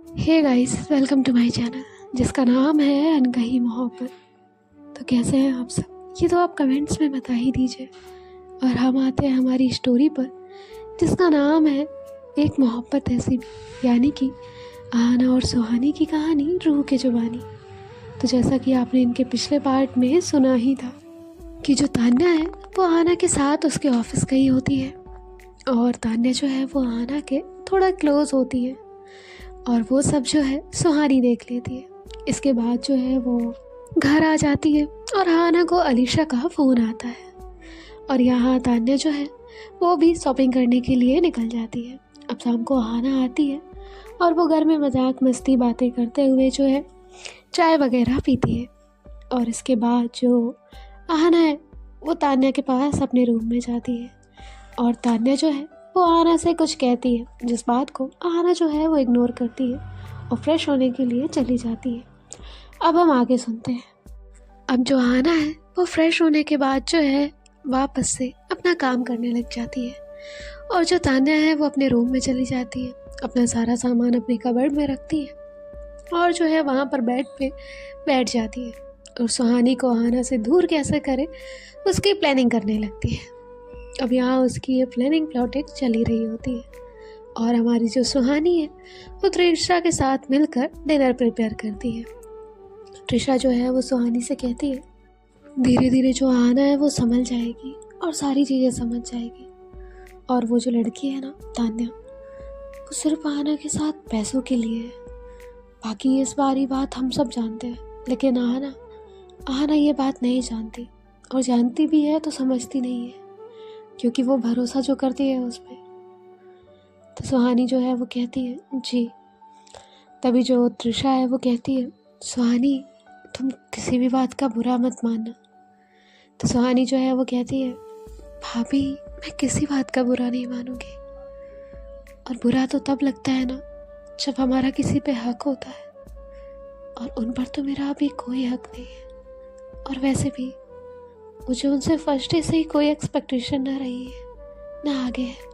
Hey guys, welcome to my channel जिसका नाम है अनकही मोहब्बत। तो कैसे हैं आप सब? ये तो आप कमेंट्स में बता ही दीजिए। और हम आते हैं हमारी स्टोरी पर जिसका नाम है एक मोहब्बत ऐसी भी, यानी कि आहना और सुहानी की कहानी रूह के जुबानी। तो जैसा कि आपने इनके पिछले पार्ट में सुना ही था कि जो तान्या है वो आहना के साथ उसके ऑफिस गई होती है और तान्या जो है वो आहना के थोड़ा क्लोज होती है और वो सब जो है सुहानी देख लेती है। इसके बाद जो है वो घर आ जाती है और आहना को अलीशा का फ़ोन आता है और यहाँ तान्या जो है वो भी शॉपिंग करने के लिए निकल जाती है। अब शाम को आहना आती है और वो घर में मजाक मस्ती बातें करते हुए जो है चाय वगैरह पीती है। और इसके बाद जो आहना है वो तान्या के पास अपने रूम में जाती है और तान्या जो है वो आहना से कुछ कहती है, जिस बात को आहना जो है वो इग्नोर करती है और फ्रेश होने के लिए चली जाती है। अब हम आगे सुनते हैं। अब जो आहना है वो फ्रेश होने के बाद जो है वापस से अपना काम करने लग जाती है और जो तान्या है वो अपने रूम में चली जाती है, अपना सारा सामान अपने कबर्ड में रखती है और जो है वहाँ पर बेड पे बैठ जाती है और सुहानी को आहना से दूर कैसे करे उसकी प्लानिंग करने लगती है। अब यहाँ उसकी ये प्लानिंग प्लॉटिंग चली रही होती है और हमारी जो सुहानी है वो त्रिशा के साथ मिलकर डिनर प्रिपेयर करती है। त्रिशा जो है वो सुहानी से कहती है धीरे धीरे जो आहना है वो संभल जाएगी और सारी चीज़ें समझ जाएगी। और वो जो लड़की है ना तान्या, वो सिर्फ आहना के साथ पैसों के लिए है। बाकी इस बारी बात हम सब जानते हैं, लेकिन आहना ये बात नहीं जानती और जानती भी है तो समझती नहीं है, क्योंकि वो भरोसा जो करती है उस पर। तो सुहानी जो है वो कहती है जी। तभी जो त्रिशा है वो कहती है सुहानी तुम किसी भी बात का बुरा मत मानना। तो सुहानी जो है वो कहती है भाभी मैं किसी बात का बुरा नहीं मानूंगी, और बुरा तो तब लगता है ना जब हमारा किसी पे हक होता है, और उन पर तो मेरा अभी कोई हक नहीं है। और वैसे भी मुझे उनसे फर्स्ट डे से ही कोई एक्सपेक्टेशन ना रही है ना आगे है।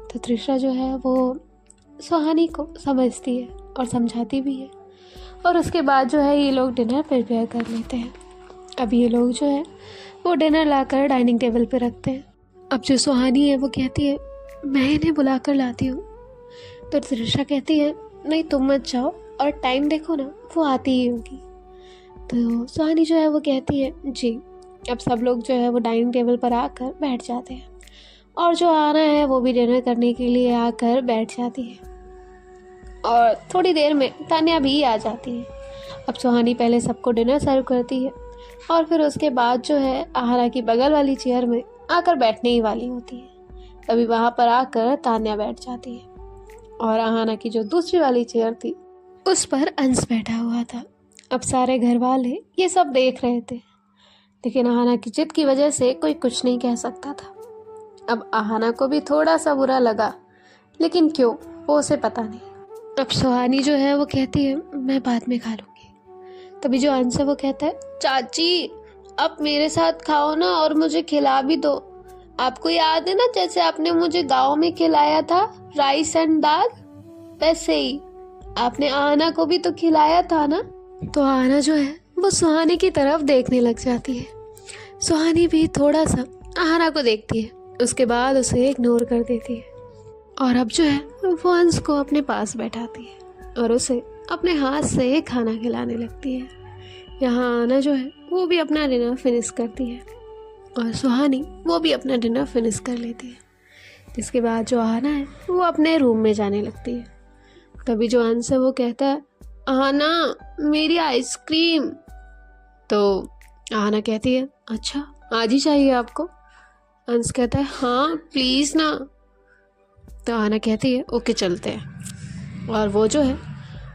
तो त्रिशा जो है वो सुहानी को समझती है और समझाती भी है और उसके बाद जो है ये लोग डिनर प्रिपेयर कर लेते हैं। अब ये लोग जो है वो डिनर लाकर डाइनिंग टेबल पे रखते हैं। अब जो सुहानी है वो कहती है मैं इन्हें बुला कर लाती हूँ। तो त्रिशा कहती है नहीं तुम मत जाओ, और टाइम देखो ना वो आती ही होगी। तो सुहानी जो है वो कहती है जी। अब सब लोग जो है वो डाइनिंग टेबल पर आकर बैठ जाते हैं और जो आहना है वो भी डिनर करने के लिए आकर बैठ जाती है और थोड़ी देर में तान्या भी आ जाती है। अब सुहानी पहले सबको डिनर सर्व करती है और फिर उसके बाद जो है आहना की बगल वाली चेयर में आकर बैठने ही वाली होती है। तभी वहाँ पर आकर तान्या बैठ जाती है और आहना की जो दूसरी वाली चेयर थी उस पर अंश बैठा हुआ था। अब सारे घर वाले ये सब देख रहे थे, लेकिन आहना की जिद की वजह से कोई कुछ नहीं कह सकता था। अब आहना को भी थोड़ा सा बुरा लगा, लेकिन क्यों वो उसे पता नहीं। अब सुहानी जो है वो कहती है मैं बाद में खा लूँगी। तभी जो अंश है वो कहता है चाची आप मेरे साथ खाओ ना और मुझे खिला भी दो। आपको याद है ना जैसे आपने मुझे गाँव में खिलाया था राइस एंड दाल, वैसे ही आपने आहना को भी तो खिलाया था ना। तो आहना जो है वो सुहानी की तरफ देखने लग जाती है। सुहानी भी थोड़ा सा आहना को देखती है, उसके बाद उसे इग्नोर कर देती है और अब जो है वो अंश को अपने पास बैठाती है और उसे अपने हाथ से खाना खिलाने लगती है। यहाँ आहना जो है वो भी अपना डिनर फिनिश करती है और सुहानी वो भी अपना डिनर फिनिश कर लेती है। जिसके बाद जो आहना है वो अपने रूम में जाने लगती है। तभी जो अंश है वो कहता है आहना मेरी आइसक्रीम। तो आहना कहती है अच्छा आज ही चाहिए आपको? अंश कहता है हाँ प्लीज़ ना। तो आहना कहती है ओके चलते हैं, और वो जो है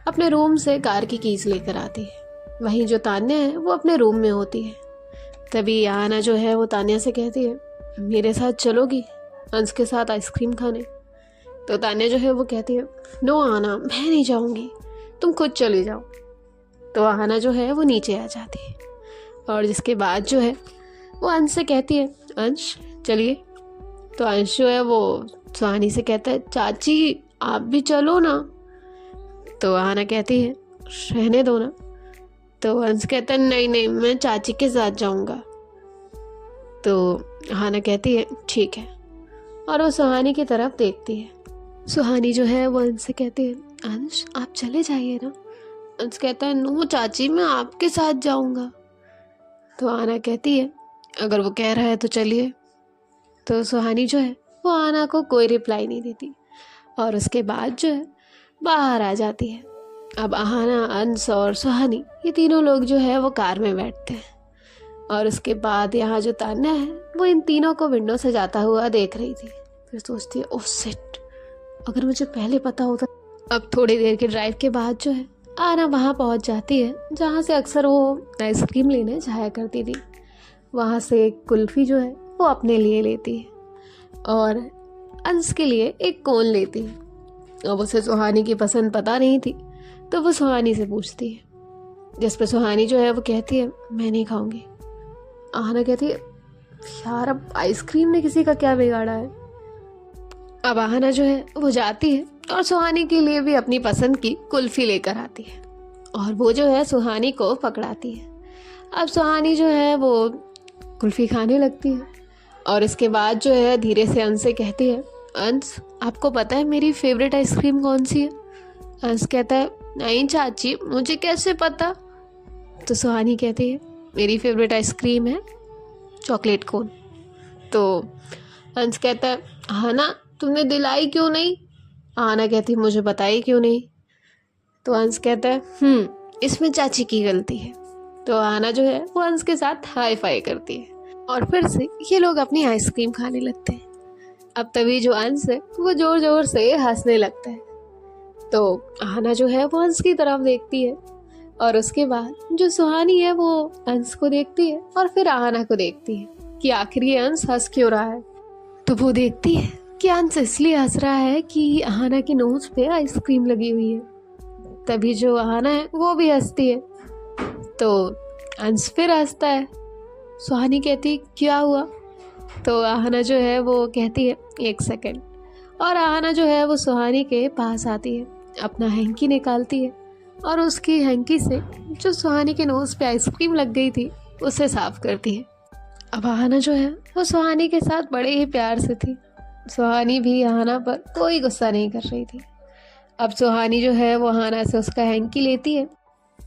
अपने रूम से कार की कीज़ लेकर आती है। वहीं जो तान्या है वो अपने रूम में होती है। तभी आहना जो है वो तान्या से कहती है मेरे साथ चलोगी अंश के साथ आइसक्रीम खाने? तो तान्या जो है वो कहती है नो आहना मैं नहीं जाऊँगी, तुम खुद चली जाओ। तो आहना जो है वो नीचे आ जाती है और जिसके बाद जो है वो अंश से कहती है अंश चलिए। तो अंश जो है वो सुहानी से कहता है चाची आप भी चलो ना। तो आना कहती है रहने दो ना। तो अंश कहता है नहीं नहीं, मैं चाची के साथ जाऊंगा। तो आना कहती है ठीक है, और वो सुहानी की तरफ देखती है। सुहानी जो है वो अंश से कहती है अंश आप चले जाइए ना। अंश कहता है नो चाची, मैं आपके साथ जाऊंगा। तो आना कहती है अगर वो कह रहा है तो चलिए। तो सुहानी जो है वो आना को कोई रिप्लाई नहीं देती, और उसके बाद जो है बाहर आ जाती है। अब आना, अंश और सुहानी ये तीनों लोग जो है वो कार में बैठते हैं, और उसके बाद यहाँ जो तान्या है वो इन तीनों को विंडो से जाता हुआ देख रही थी। फिर सोचती है ओह शिट, अगर मुझे पहले पता होता। अब थोड़ी देर के ड्राइव के बाद जो है आना वहाँ पहुँच जाती है जहाँ से अक्सर वो आइसक्रीम लेने जाया करती थी। वहाँ से एक कुल्फ़ी जो है वो अपने लिए लेती है, और अंश के लिए एक कोन लेती है। अब उसे सुहानी की पसंद पता नहीं थी, तो वो सुहानी से पूछती है, जिस पे सुहानी जो है वो कहती है मैं नहीं खाऊंगी। आना कहती है यार अब आइसक्रीम ने किसी का क्या बिगाड़ा है। अब आना जो है वो जाती है और सुहानी के लिए भी अपनी पसंद की कुल्फ़ी लेकर आती है, और वो जो है सुहानी को पकड़ाती है। अब सुहानी जो है वो कुल्फ़ी खाने लगती है, और इसके बाद जो है धीरे से अंश से कहती है अंश आपको पता है मेरी फेवरेट आइसक्रीम कौन सी है। अंश कहता है नहीं चाची, मुझे कैसे पता। तो सुहानी कहती है मेरी फेवरेट आइसक्रीम है चॉकलेट कोन। तो अंश कहता है हाँ ना, तुमने दिलाई क्यों नहीं। आना कहती मुझे बताई क्यों नहीं। तो अंश कहता है इसमें चाची की गलती है। तो आना जो है वो अंश के साथ हाई फाई करती है, और फिर से ये लोग अपनी आइसक्रीम खाने लगते हैं। अब तभी जो अंश है वो जोर जोर से हंसने लगता है। तो आना जो है वो अंश की तरफ देखती है, और उसके बाद जो सुहानी है वो अंश को देखती है और फिर आना को देखती है कि आखिर ये अंश हंस क्यों रहा है। तो वो देखती है कि अंश इसलिए हंस रहा है कि आना की नोज पे आइसक्रीम लगी हुई है। तभी जो आना है वो भी हंसती है, तो अंश फिर हंसता है। सुहानी कहती क्या हुआ। तो आना जो है वो कहती है 1 सेकेंड, और आना जो है वो सुहानी के पास आती है, अपना हैंकी निकालती है, और उसकी हैंकी से जो सुहानी के नोज़ पे आइसक्रीम लग गई थी उसे साफ करती है। अब आना जो है वो सुहानी के साथ बड़े ही प्यार से थी। सुहानी भी आना पर कोई गुस्सा नहीं कर रही थी। अब सुहानी जो है वो आना से उसका हैंकी लेती है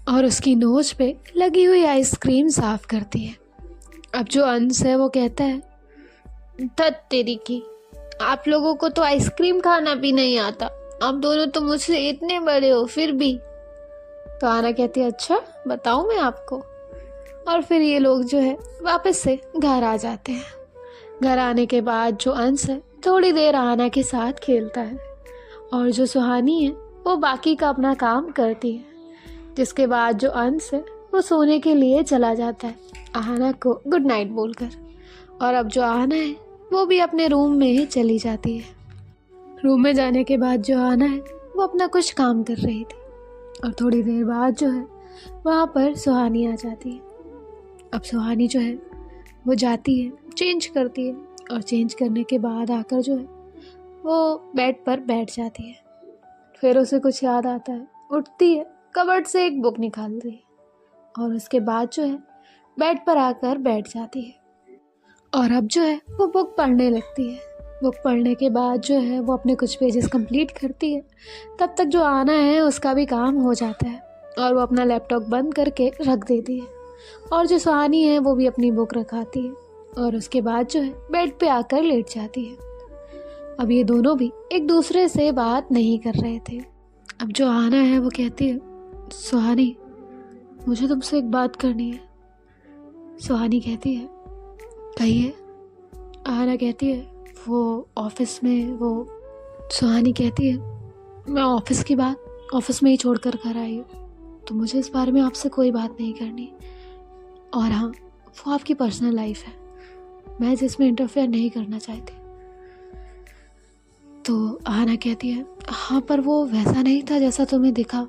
और उसकी नोज पे लगी हुई आइसक्रीम साफ करती है। अब जो अंश है वो कहता है धत तेरी की, आप लोगों को तो आइसक्रीम खाना भी नहीं आता, आप दोनों तो मुझसे इतने बड़े हो फिर भी। तो आना कहती है अच्छा बताऊं मैं आपको। और फिर ये लोग जो है वापस से घर आ जाते हैं। घर आने के बाद जो अंश है थोड़ी देर आना के साथ खेलता है, और जो सुहानी है वो बाकी का अपना काम करती है। जिसके बाद जो अंश है वो सोने के लिए चला जाता है आना को गुड नाइट बोलकर, और अब जो आना है वो भी अपने रूम में ही चली जाती है। रूम में जाने के बाद जो आना है वो अपना कुछ काम कर रही थी, और थोड़ी देर बाद जो है वहाँ पर सुहानी आ जाती है। अब सुहानी जो है वो जाती है, चेंज करती है, और चेंज करने के बाद आकर जो है वो बेड पर बैठ जाती है। फिर उसे कुछ याद आता है, उठती है, कबर्ड से एक बुक निकालती है, और उसके बाद जो है बेड पर आकर बैठ जाती है, और अब जो है वो बुक पढ़ने लगती है। बुक पढ़ने के बाद जो है वो अपने कुछ पेजेस कंप्लीट करती है। तब तक जो आना है उसका भी काम हो जाता है, और वो अपना लैपटॉप बंद करके रख देती है, और जो सुहानी है वो भी अपनी बुक रखाती है, और उसके बाद जो है बेड पे आकर लेट जाती है। अब ये दोनों भी एक दूसरे से बात नहीं कर रहे थे। अब जो आना है वो कहती है सुहानी मुझे तुमसे एक बात करनी है। सुहानी कहती है कहिए। आना कहती है वो ऑफिस में वो। सुहानी कहती है मैं ऑफिस की बात ऑफिस में ही छोड़ कर घर आई हूँ, तो मुझे इस बारे में आपसे कोई बात नहीं करनी, और हाँ वो आपकी पर्सनल लाइफ है, मैं जिसमें इंटरफेयर नहीं करना चाहती। तो आना कहती है हाँ पर वो वैसा नहीं था जैसा तुम्हें दिखा।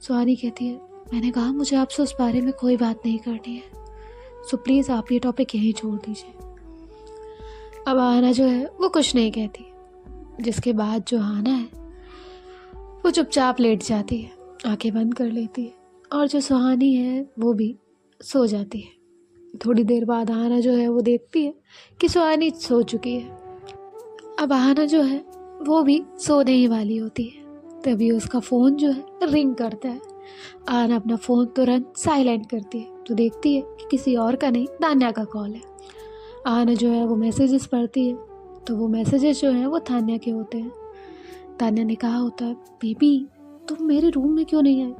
सुहानी कहती है मैंने कहा मुझे आपसे उस बारे में कोई बात नहीं करनी है, सो प्लीज़ आप ये टॉपिक यहीं छोड़ दीजिए। अब आना जो है वो कुछ नहीं कहती। जिसके बाद जो आना है वो चुपचाप लेट जाती है, आंखें बंद कर लेती है और जो सुहानी है वो भी सो जाती है। थोड़ी देर बाद आहाना जो है वो देखती है कि सुहानी सो चुकी है। अब आहाना जो है वो भी सोने ही वाली होती है, तभी उसका फ़ोन जो है रिंग करता है। आहाना अपना फ़ोन तुरंत साइलेंट करती है तो देखती है कि किसी और का नहीं, तान्या का कॉल है। आहाना जो है वो मैसेजेस पढ़ती है तो वो मैसेजेस जो हैं वो तान्या के होते हैं। तान्या ने कहा होता है, बेबी तुम मेरे रूम में क्यों नहीं आए।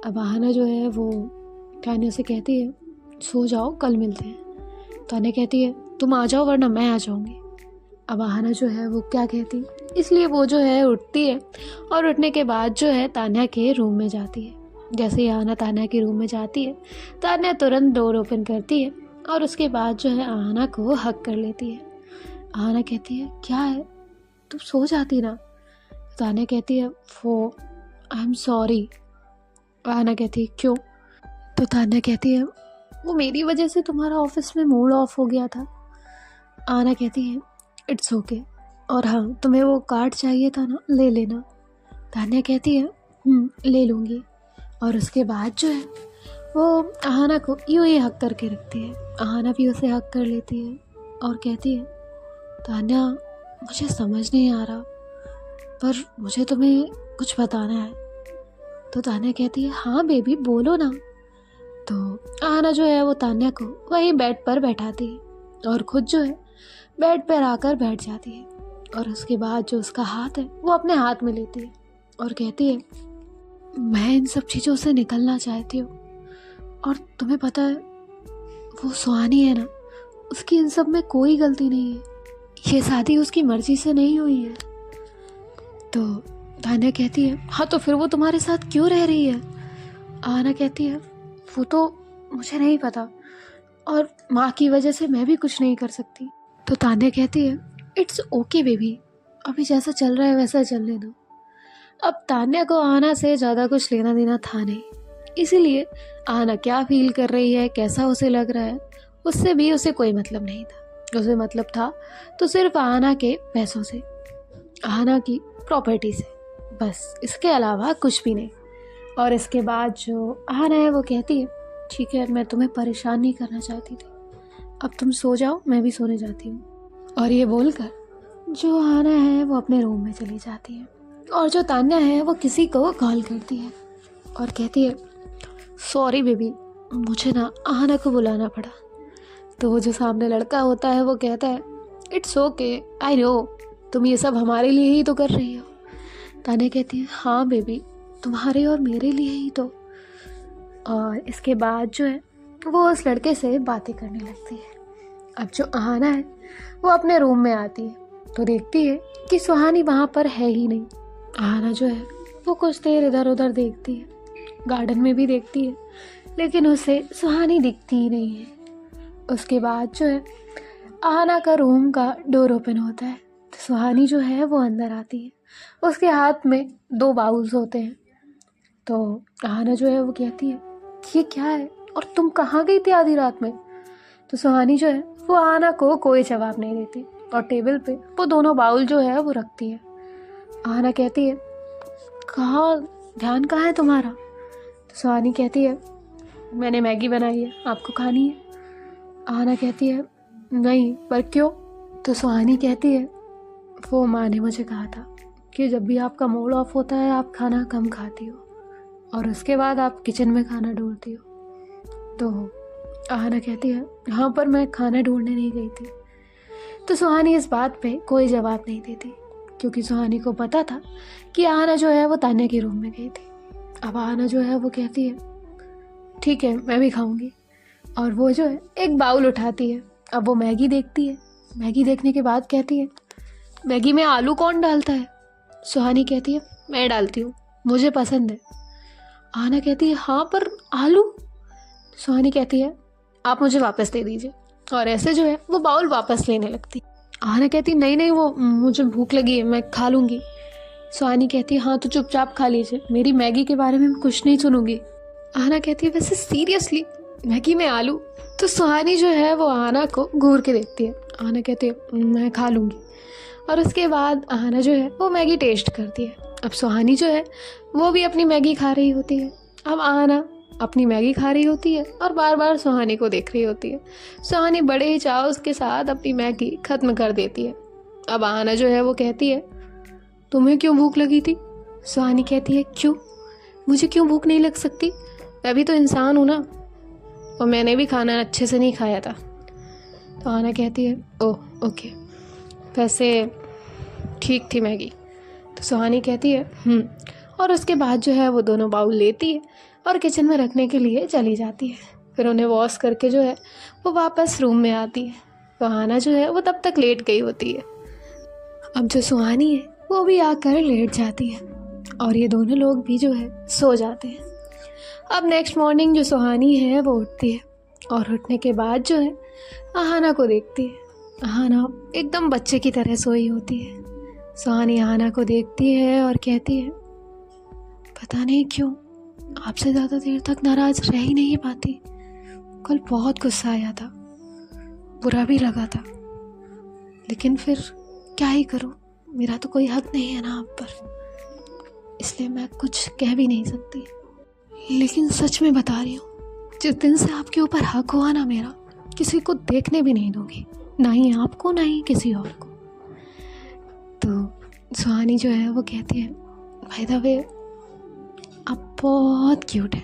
अब आहाना जो है वो तान्या से कहती है, सो जाओ, कल मिलते हैं। तान्या कहती है, तुम आ जाओ वरना मैं आ जाऊंगी। अब आहाना जो है वो क्या कहती, इसलिए वो जो है उठती है और उठने के बाद जो है तान्या के रूम में जाती है। जैसे ही आहाना तान्या के रूम में जाती है, तान्या तुरंत डोर ओपन करती है और उसके बाद जो है आहाना को हक कर लेती है। आहाना कहती है, क्या है, तुम सो जाती ना। तान्या कहती है, वो आई एम सॉरी। आहाना कहती है, क्यों। तो तान्या कहती है, वो मेरी वजह से तुम्हारा ऑफिस में मूड ऑफ हो गया था। आहाना कहती है, इट्स ओके, और हाँ तुम्हें वो कार्ड चाहिए था ना, ले लेना। तान्या कहती है, ले लूँगी। और उसके बाद जो है वो आहाना को यूँ ही हक करके रखती है। आहाना भी उसे हक कर लेती है और कहती है, तान्या मुझे समझ नहीं आ रहा पर मुझे तुम्हें कुछ बताना है। तो तान्या कहती है, हाँ बेबी बोलो ना। तो आहाना जो है वो तान्या को वहीं बेड पर बैठाती है और खुद जो है बेड पर आकर बैठ जाती है और उसके बाद जो उसका हाथ है वो अपने हाथ में लेती है और कहती है, मैं इन सब चीज़ों से निकलना चाहती हूँ और तुम्हें पता है वो सुहानी है ना, उसकी इन सब में कोई गलती नहीं है, ये शादी उसकी मर्जी से नहीं हुई है। तो तान्या कहती है, हाँ तो फिर वो तुम्हारे साथ क्यों रह रही है। आहाना कहती है, वो तो मुझे नहीं पता और माँ की वजह से मैं भी कुछ नहीं कर सकती। तो तान्या कहती है, इट्स ओके बेबी, अभी जैसा चल रहा है वैसा चलने दो। अब तान्या को आहाना से ज़्यादा कुछ लेना देना था नहीं, इसीलिए आहाना क्या फील कर रही है, कैसा उसे लग रहा है, उससे भी उसे कोई मतलब नहीं था। उसे मतलब था तो सिर्फ आहाना के पैसों से, आहाना की प्रॉपर्टी से, बस इसके अलावा कुछ भी नहीं। और इसके बाद जो आहाना है वो कहती है, ठीक है मैं तुम्हें परेशान नहीं करना चाहती थी, अब तुम सो जाओ, मैं भी सोने जाती हूँ। और ये बोलकर जो आहाना है वो अपने रूम में चली जाती है और जो तान्या है वो किसी को कॉल करती है और कहती है, सॉरी बेबी मुझे ना आहाना को बुलाना पड़ा। तो वो जो सामने लड़का होता है वो कहता है, इट्स ओके आई नो, तुम ये सब हमारे लिए ही तो कर रही हो। तान्या कहती है, हाँ बेबी तुम्हारे और मेरे लिए ही तो। और इसके बाद जो है वो उस लड़के से बातें करने लगती है। अब जो आहाना है वो अपने रूम में आती है तो देखती है कि सुहानी वहाँ पर है ही नहीं। आहाना जो है वो कुछ देर इधर उधर देखती है, गार्डन में भी देखती है, लेकिन उसे सुहानी दिखती ही नहीं है। उसके बाद जो है आहाना का रूम का डोर ओपन होता है तो सुहानी जो है वो अंदर आती है। उसके हाथ में 2 बाउल्स होते हैं। तो आहाना जो है वो कहती है, ये क्या है और तुम कहाँ गई थी आधी रात में। तो सुहानी जो है वो आहाना को कोई जवाब नहीं देती और टेबल पे वो दोनों बाउल जो है वो रखती है। आहाना कहती है, कहाँ, ध्यान कहाँ है तुम्हारा। तो सुहानी कहती है, मैंने मैगी बनाई है, आपको खानी है। आहाना कहती है, नहीं, पर क्यों। तो सुहानी कहती है, वो माँ ने मुझे कहा था कि जब भी आपका मूड ऑफ होता है आप खाना कम खाती हो और उसके बाद आप किचन में खाना ढूंढती हो। तो आहाना कहती है, हाँ पर मैं खाना ढूंढने नहीं गई थी। तो सुहानी इस बात पे कोई जवाब नहीं देती क्योंकि सुहानी को पता था कि आहाना जो है वो तान्या के रूम में गई थी। अब आहाना जो है वो कहती है, ठीक है मैं भी खाऊंगी। और वो जो है एक बाउल उठाती है। अब वो मैगी देखती है, मैगी देखने के बाद कहती है, मैगी में आलू कौन डालता है। सुहानी कहती है, मैं डालती हूँ, मुझे पसंद है। आहाना कहती है, हाँ पर आलू। सुहानी कहती है, आप मुझे वापस दे दीजिए। और ऐसे जो है वो बाउल वापस लेने लगती। आहाना कहती, नहीं नहीं वो मुझे भूख लगी है, मैं खा लूँगी। सुहानी कहती है, हाँ तो चुपचाप खा लीजिए, मेरी मैगी के बारे में कुछ नहीं सुनूंगी। आहाना कहती है, वैसे सीरियसली मैगी में आलू। तो सुहानी जो है वो आहाना को घूर के देखती है। आहाना कहती है, मैं खा लूँगी। और उसके बाद आहाना जो है वो मैगी टेस्ट करती है। अब सुहानी जो है वो भी अपनी मैगी खा रही होती है। अब आहाना अपनी मैगी खा रही होती है और बार बार सुहानी को देख रही होती है। सुहानी बड़े ही चाव के साथ अपनी मैगी ख़त्म कर देती है। अब आहाना जो है वो कहती है, तुम्हें क्यों भूख लगी थी? सुहानी कहती है, क्यों, मुझे क्यों भूख नहीं लग सकती? मैं भी तो इंसान हूँ ना, और मैंने भी खाना अच्छे से नहीं खाया था। तो आहाना कहती है, ओह ओके, वैसे ठीक थी मैगी। तो सुहानी कहती है और उसके बाद जो है वो दोनों बाउल लेती है और किचन में रखने के लिए चली जाती है। फिर उन्हें वॉश करके जो है वो वापस रूम में आती है। तो आहाना जो है वो तब तक लेट गई होती है। अब जो सुहानी है वो भी आकर लेट जाती है और ये दोनों लोग भी जो है सो जाते हैं। अब नेक्स्ट मॉर्निंग जो सुहानी है वो उठती है और उठने के बाद जो है आहाना को देखती है। आहाना एकदम बच्चे की तरह सोई होती है। सुहानी आहाना को देखती है और कहती है, पता नहीं क्यों आपसे ज़्यादा देर तक नाराज़ रह ही नहीं पाती। कल बहुत गुस्सा आया था, बुरा भी लगा था, लेकिन फिर क्या ही करूं, मेरा तो कोई हक नहीं है ना आप पर, इसलिए मैं कुछ कह भी नहीं सकती। लेकिन सच में बता रही हूँ, जिस दिन से आपके ऊपर हक हुआ ना मेरा, किसी को देखने भी नहीं दूंगी, ना ही आपको ना ही किसी और को। तो सुहानी जो है वो कहती है, भाई द वे आप बहुत क्यूट है।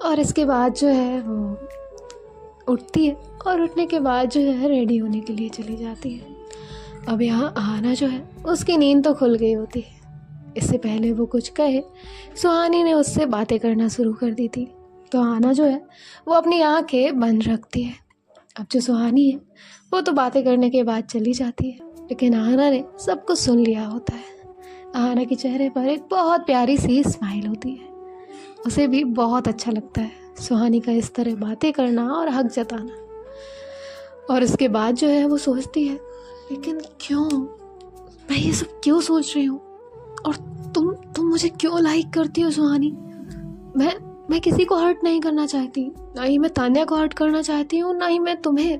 और इसके बाद जो है वो उठती है और उठने के बाद जो है रेडी होने के लिए चली जाती है। अब यहाँ आहाना जो है उसकी नींद तो खुल गई होती है। इससे पहले वो कुछ कहे, सुहानी ने उससे बातें करना शुरू कर दी थी। तो आहाना जो है वो अपनी आंखें बंद रखती है। अब जो सुहानी है वो तो बातें करने के बाद चली जाती है, लेकिन आहाना ने सब कुछ सुन लिया होता है। आहाना के चेहरे पर एक बहुत प्यारी सी स्माइल होती है। उसे भी बहुत अच्छा लगता है सुहानी का इस तरह बातें करना और हक जताना। और इसके बाद जो है वो सोचती है, लेकिन क्यों, मैं ये सब क्यों सोच रही हूँ, और तुम मुझे क्यों लाइक करती हो सुहानी? मैं किसी को हर्ट नहीं करना चाहती, ना ही मैं तान्या को हर्ट करना चाहती हूँ, ना ही मैं तुम्हें।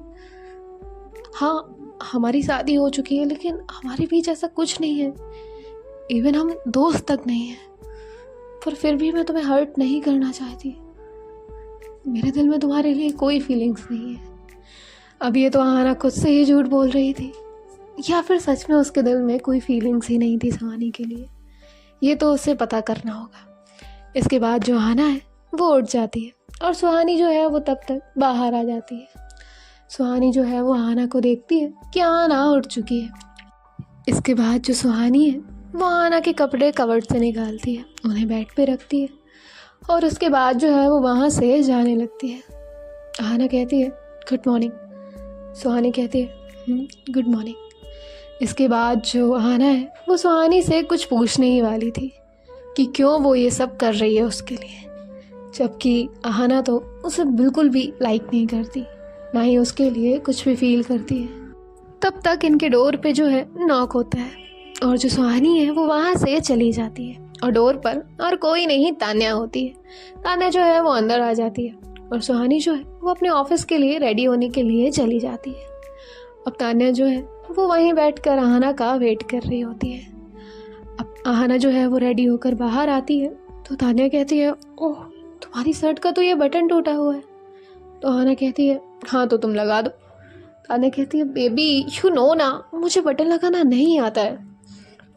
हाँ, हमारी शादी हो चुकी है, लेकिन हमारे बीच ऐसा कुछ नहीं है, इवन हम दोस्त तक नहीं हैं, पर फिर भी मैं तुम्हें हर्ट नहीं करना चाहती। मेरे दिल में तुम्हारे लिए कोई फीलिंग्स नहीं है। अब ये तो आहाना खुद से ही झूठ बोल रही थी, या फिर सच में उसके दिल में कोई फीलिंग्स ही नहीं थी सुहानी के लिए। ये तो उसे पता करना होगा। इसके बाद जो आहाना है वो उठ जाती है और सुहानी जो है वो तब तक बाहर आ जाती है। सुहानी जो है वो आहाना को देखती है कि आहाना उठ चुकी है। इसके बाद जो सुहानी है वो आहाना के कपड़े कवर्ड से निकालती है, उन्हें बेड पे रखती है और उसके बाद जो है वो वहाँ से जाने लगती है। आहाना कहती है, गुड मॉर्निंग। सुहानी कहती है, गुड मॉर्निंग। इसके बाद जो आहाना है वो सुहानी से कुछ पूछने ही वाली थी कि क्यों वो ये सब कर रही है उसके लिए, जबकि आहाना तो उसे बिल्कुल भी लाइक नहीं करती, ना ही उसके लिए कुछ भी फील करती है। तब तक इनके डोर पे जो है नॉक होता है और जो सुहानी है वो वहाँ से चली जाती है और डोर पर और कोई नहीं तान्या होती है। तान्या जो है वो अंदर आ जाती है और सुहानी जो है वो अपने ऑफिस के लिए रेडी होने के लिए चली जाती है। अब तान्या जो है वो वहीं बैठकर आहाना का वेट कर रही होती है। अब आहाना जो है वो रेडी होकर बाहर आती है तो तान्या कहती है, ओह तुम्हारी शर्ट का तो ये बटन टूटा हुआ है। तो आहाना कहती है, हाँ तो तुम लगा दो। तान्या कहती है, बेबी यू नो ना, मुझे बटन लगाना नहीं आता है।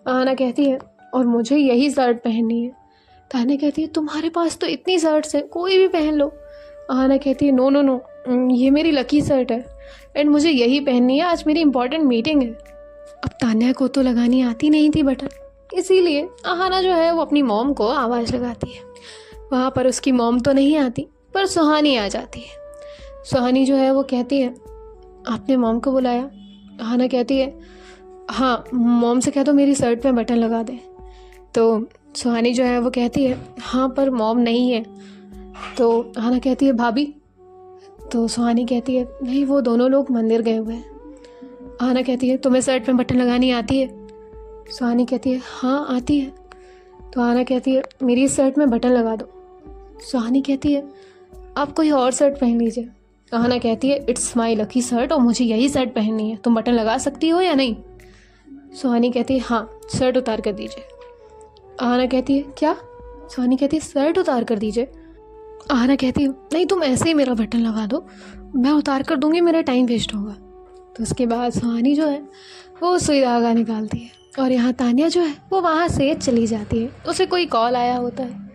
आहाना कहती है, और मुझे यही शर्ट पहननी है। तान्या कहती है, तुम्हारे पास तो इतनी शर्ट्स हैं, कोई भी पहन लो। आहाना कहती है, नो नो नो, ये मेरी लकी शर्ट है एंड मुझे यही पहननी है, आज मेरी इंपॉर्टेंट मीटिंग है। अब तान्या को तो लगानी आती नहीं थी बटन, इसीलिए आहाना जो है वो अपनी मॉम को आवाज़ लगाती है। वहाँ पर उसकी मॉम तो नहीं आती, पर सुहानी आ जाती है। सुहानी जो है वो कहती है, आपने मॉम को बुलाया? आहाना कहती है, हाँ मॉम से कह दो मेरी शर्ट में बटन लगा दे। तो सुहानी जो है वो कहती है, हाँ पर मॉम नहीं है। तो आहाना कहती है, भाभी? तो सुहानी कहती है, नहीं वो दोनों लोग मंदिर गए हुए हैं। आहाना कहती है, तुम्हें शर्ट में बटन लगानी आती है? सुहानी कहती है, हाँ आती है। तो आहाना कहती है, मेरी इस शर्ट में बटन लगा दो। सुहानी कहती है, आप कोई और शर्ट पहन लीजिए। आहाना कहती है, इट्स माई लकी शर्ट और मुझे यही शर्ट पहननी है, तुम बटन लगा सकती हो या नहीं? सुहानी कहती है हाँ शर्ट उतार कर दीजिए। आहना कहती है क्या? सुहानी कहती है शर्ट उतार कर दीजिए। आहना कहती है नहीं तुम ऐसे ही मेरा बटन लगा दो, मैं उतार कर दूंगी, मेरा टाइम वेस्ट होगा। तो उसके बाद सुहानी जो है वो सुई धागा निकालती है और यहाँ तान्या जो है वो वहाँ से चली जाती है। उसे कोई कॉल आया होता है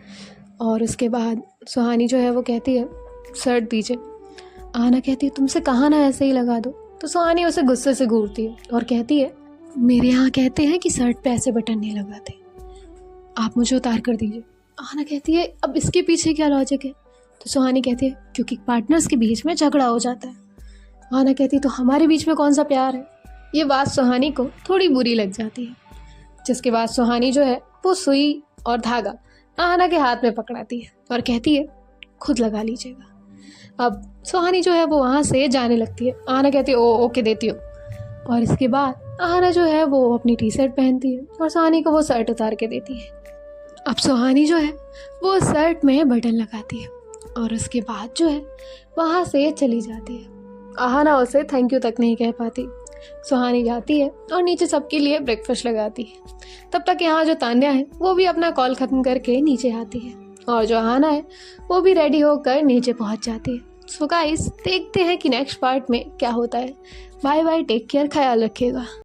और उसके बाद सुहानी जो है वो कहती है शर्ट दीजिए। आहना कहती है तुमसे कहा ना ऐसे ही लगा दो। तो सुहानी उसे गुस्से से घूरती है और कहती है मेरे यहाँ कहते हैं कि शर्ट पे ऐसे बटन नहीं लगाते, आप मुझे उतार कर दीजिए। आहना कहती है अब इसके पीछे क्या लॉजिक है? तो सुहानी कहती है क्योंकि पार्टनर्स के बीच में झगड़ा हो जाता है। आहना कहती है तो हमारे बीच में कौन सा प्यार है? ये बात सुहानी को थोड़ी बुरी लग जाती है, जिसके बाद सुहानी जो है वो सुई और धागा आहना के हाथ में पकड़ाती है और कहती है खुद लगा लीजिएगा। अब सुहानी जो है वो वहाँ से जाने लगती है। आहना कहती है ओके देती हो। और इसके बाद आहना जो है वो अपनी टी शर्ट पहनती है और सुहानी को वो शर्ट उतार के देती है। अब सुहानी जो है वो शर्ट में बटन लगाती है और उसके बाद जो है वहाँ से चली जाती है। आहना उसे थैंक यू तक नहीं कह पाती। सुहानी जाती है और नीचे सबके लिए ब्रेकफास्ट लगाती है। तब तक यहाँ जो तान्या है वो भी अपना कॉल ख़त्म करके नीचे आती है और जो आहना है वो भी रेडी होकर नीचे पहुँच जाती है। सो गाइस देखते हैं कि नेक्स्ट पार्ट में क्या होता है। बाय बाय, टेक केयर, ख्याल रखिएगा।